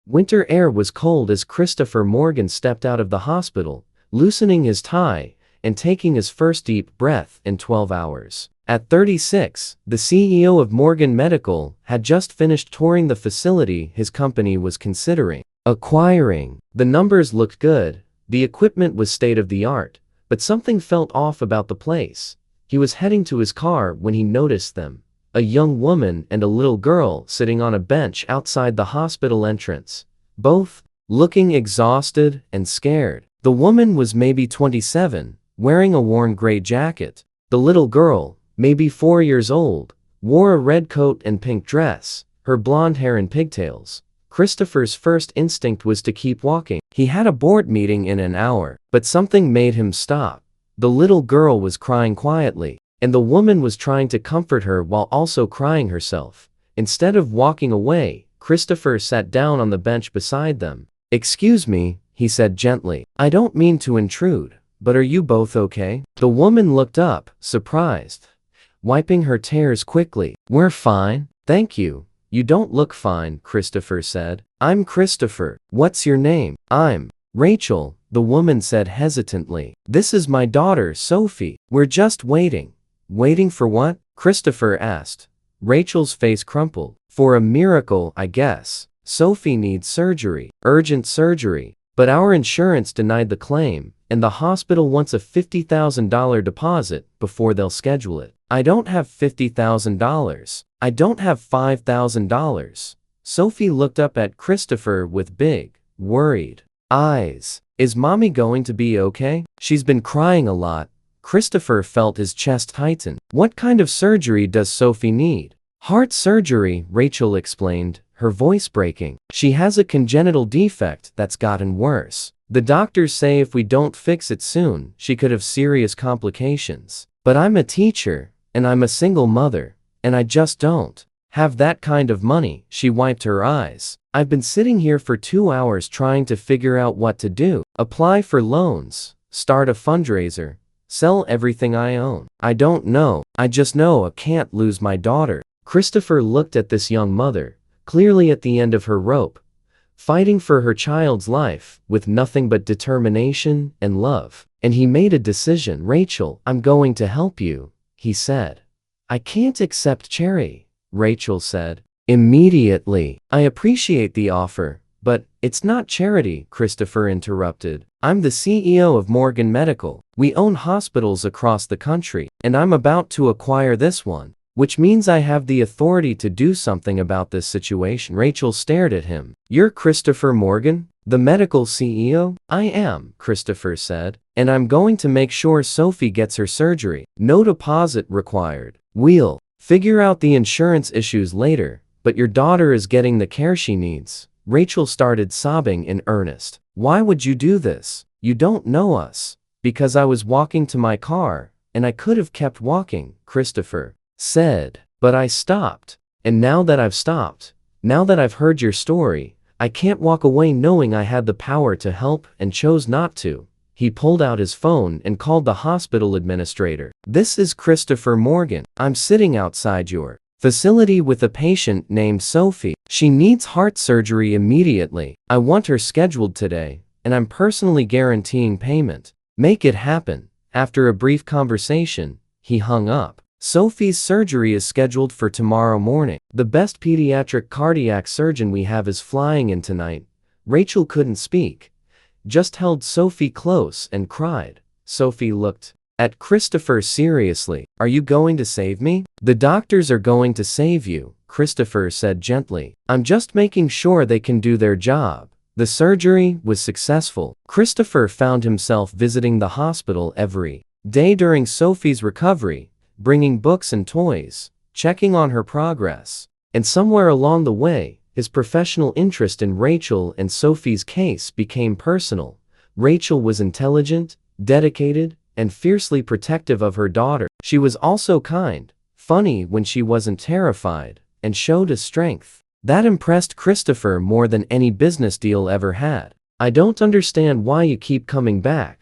Winter air was cold as Christopher Morgan stepped out of the hospital, loosening his tie and taking his first deep breath in 12 hours. At 36, the CEO of Morgan Medical had just finished touring the facility his company was considering acquiring. The numbers looked good, the equipment was state-of-the-art, but something felt off about the place. He was heading to his car when he noticed them. A young woman and a little girl sitting on a bench outside the hospital entrance, both looking exhausted and scared. The woman was maybe 27, wearing a worn gray jacket. The little girl, maybe 4 years old, wore a red coat and pink dress, her blonde hair in pigtails. Christopher's first instinct was to keep walking. He had a board meeting in an hour, but something made him stop. The little girl was crying quietly, and the woman was trying to comfort her while also crying herself. Instead of walking away, Christopher sat down on the bench beside them. "Excuse me," he said gently. "I don't mean to intrude, but are you both okay?" The woman looked up, surprised, wiping her tears quickly. "We're fine, thank you." "You don't look fine," Christopher said. "I'm Christopher. What's your name?" "I'm Rachel," the woman said hesitantly. "This is my daughter, Sophie. We're just waiting." "Waiting for what?" Christopher asked. Rachel's face crumpled. "For a miracle, I guess. Sophie needs surgery, urgent surgery, but our insurance denied the claim, and the hospital wants a $50,000 deposit before they'll schedule it." "I don't have $50,000. I don't have $5,000. Sophie looked up at Christopher with big, worried eyes. "Is mommy going to be okay? She's been crying a lot." Christopher felt his chest tighten. "What kind of surgery does Sophie need?" "Heart surgery," Rachel explained, her voice breaking. "She has a congenital defect that's gotten worse. The doctors say if we don't fix it soon, she could have serious complications. But I'm a teacher, and I'm a single mother, and I just don't have that kind of money." She wiped her eyes. "I've been sitting here for 2 hours trying to figure out what to do. Apply for loans, start a fundraiser, sell everything I own. I don't know. I just know I can't lose my daughter." Christopher looked at this young mother, clearly at the end of her rope, fighting for her child's life with nothing but determination and love. And he made a decision. "Rachel, I'm going to help you," he said. "I can't accept charity," Rachel said immediately. "I appreciate the offer, but it's not charity," Christopher interrupted. "I'm the CEO of Morgan Medical. We own hospitals across the country, and I'm about to acquire this one, which means I have the authority to do something about this situation." Rachel stared at him. "You're Christopher Morgan, the medical CEO?" "I am," Christopher said, "and I'm going to make sure Sophie gets her surgery. No deposit required. We'll figure out the insurance issues later, but your daughter is getting the care she needs." Rachel started sobbing in earnest. "Why would you do this? You don't know us." "Because I was walking to my car, and I could have kept walking," Christopher said. "But I stopped. And now that I've stopped, now that I've heard your story, I can't walk away knowing I had the power to help and chose not to." He pulled out his phone and called the hospital administrator. "This is Christopher Morgan. I'm sitting outside your facility with a patient named Sophie. She needs heart surgery immediately. I want her scheduled today, and I'm personally guaranteeing payment. Make it happen." After a brief conversation, he hung up. "Sophie's surgery is scheduled for tomorrow morning. The best pediatric cardiac surgeon we have is flying in tonight." Rachel couldn't speak, just held Sophie close and cried. Sophie looked at Christopher seriously. "Are you going to save me?" "The doctors are going to save you," Christopher said gently. "I'm just making sure they can do their job." The surgery was successful. Christopher found himself visiting the hospital every day during Sophie's recovery, bringing books and toys, checking on her progress. And somewhere along the way, his professional interest in Rachel and Sophie's case became personal. Rachel was intelligent, dedicated, and fiercely protective of her daughter. She was also kind, funny when she wasn't terrified, and showed a strength that impressed Christopher more than any business deal ever had. "I don't understand why you keep coming back,"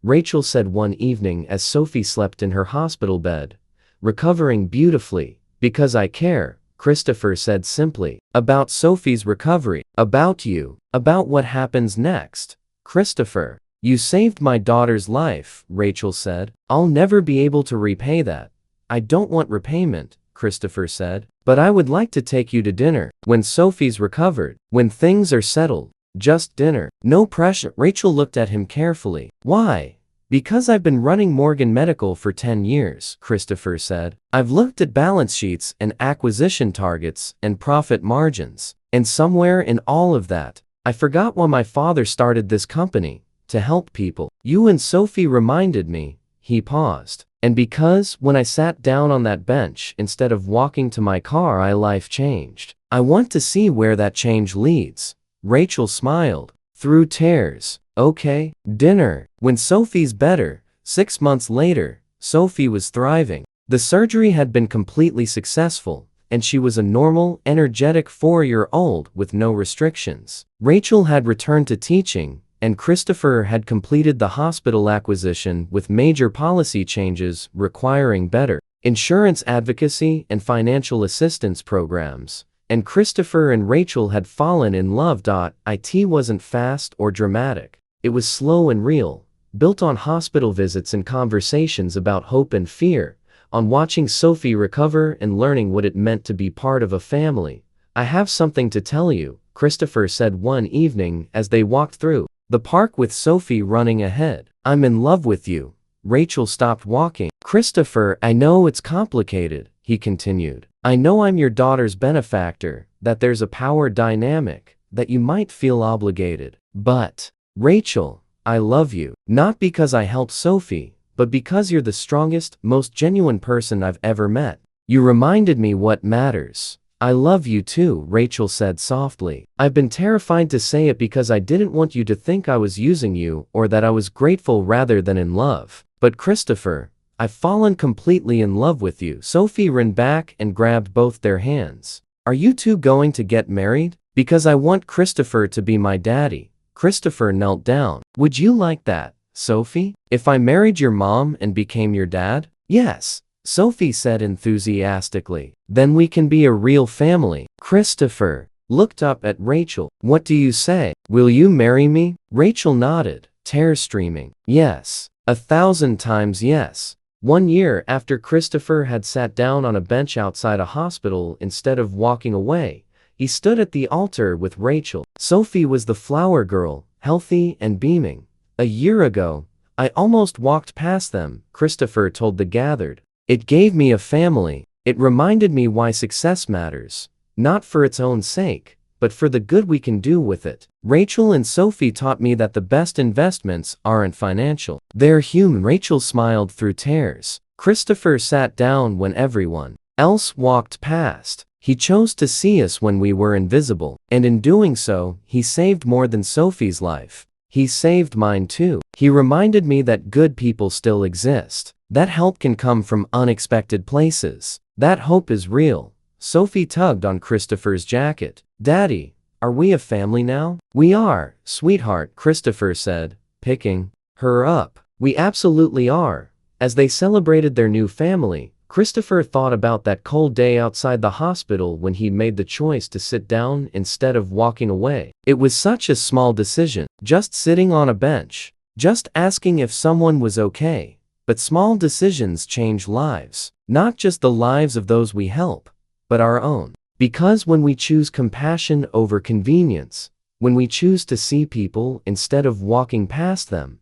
Rachel said one evening as Sophie slept in her hospital bed, recovering beautifully. "Because I care," Christopher said simply. About Sophie's recovery. About you. About what happens next. Christopher. You saved my daughter's life, Rachel said. I'll never be able to repay that. I don't want repayment, Christopher said. But I would like to take you to dinner. When Sophie's recovered. When things are settled. Just dinner. No pressure. Rachel looked at him carefully. Why? Because I've been running Morgan Medical for 10 years, Christopher said. I've looked at balance sheets and acquisition targets and profit margins. And somewhere in all of that, I forgot why my father started this company. To help people. You and Sophie reminded me. He paused. And because when I sat down on that bench instead of walking to my car, my life changed. I want to see where that change leads. Rachel smiled. Through tears. Okay. Dinner. When Sophie's better. 6 months later, Sophie was thriving. The surgery had been completely successful, and she was a normal, energetic 4-year-old with no restrictions. Rachel had returned to teaching, and Christopher had completed the hospital acquisition with major policy changes requiring better insurance advocacy and financial assistance programs. And Christopher and Rachel had fallen in love. It wasn't fast or dramatic. It was slow and real, built on hospital visits and conversations about hope and fear, on watching Sophie recover and learning what it meant to be part of a family. I have something to tell you, Christopher said one evening as they walked through the park with Sophie running ahead. I'm in love with you. Rachel stopped walking. Christopher, I know it's complicated, he continued. I know I'm your daughter's benefactor, that there's a power dynamic, that you might feel obligated. But, Rachel, I love you. Not because I helped Sophie, but because you're the strongest, most genuine person I've ever met. You reminded me what matters. I love you too, Rachel said softly. I've been terrified to say it because I didn't want you to think I was using you or that I was grateful rather than in love. But Christopher, I've fallen completely in love with you. Sophie ran back and grabbed both their hands. Are you two going to get married? Because I want Christopher to be my daddy. Christopher knelt down. Would you like that, Sophie? If I married your mom and became your dad? Yes, Sophie said enthusiastically. Then we can be a real family. Christopher looked up at Rachel. What do you say? Will you marry me? Rachel nodded, tears streaming. Yes, 1,000 times yes. 1 year after Christopher had sat down on a bench outside a hospital instead of walking away, he stood at the altar with Rachel. Sophie was the flower girl, healthy and beaming. A year ago, I almost walked past them, Christopher told the gathered. It gave me a family. It reminded me why success matters, not for its own sake, but for the good we can do with it. Rachel and Sophie taught me that the best investments aren't financial. They're human. Rachel smiled through tears. Christopher sat down when everyone else walked past. He chose to see us when we were invisible, and in doing so, he saved more than Sophie's life. He saved mine too. He reminded me that good people still exist. That help can come from unexpected places. That hope is real. Sophie tugged on Christopher's jacket. Daddy, are we a family now? We are, sweetheart, Christopher said, picking her up. We absolutely are. As they celebrated their new family, Christopher thought about that cold day outside the hospital when he made the choice to sit down instead of walking away. It was such a small decision, just sitting on a bench, just asking if someone was okay. But small decisions change lives, not just the lives of those we help, but our own. Because when we choose compassion over convenience, when we choose to see people instead of walking past them,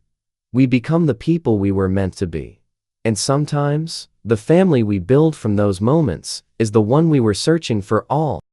we become the people we were meant to be. And sometimes, the family we build from those moments is the one we were searching for all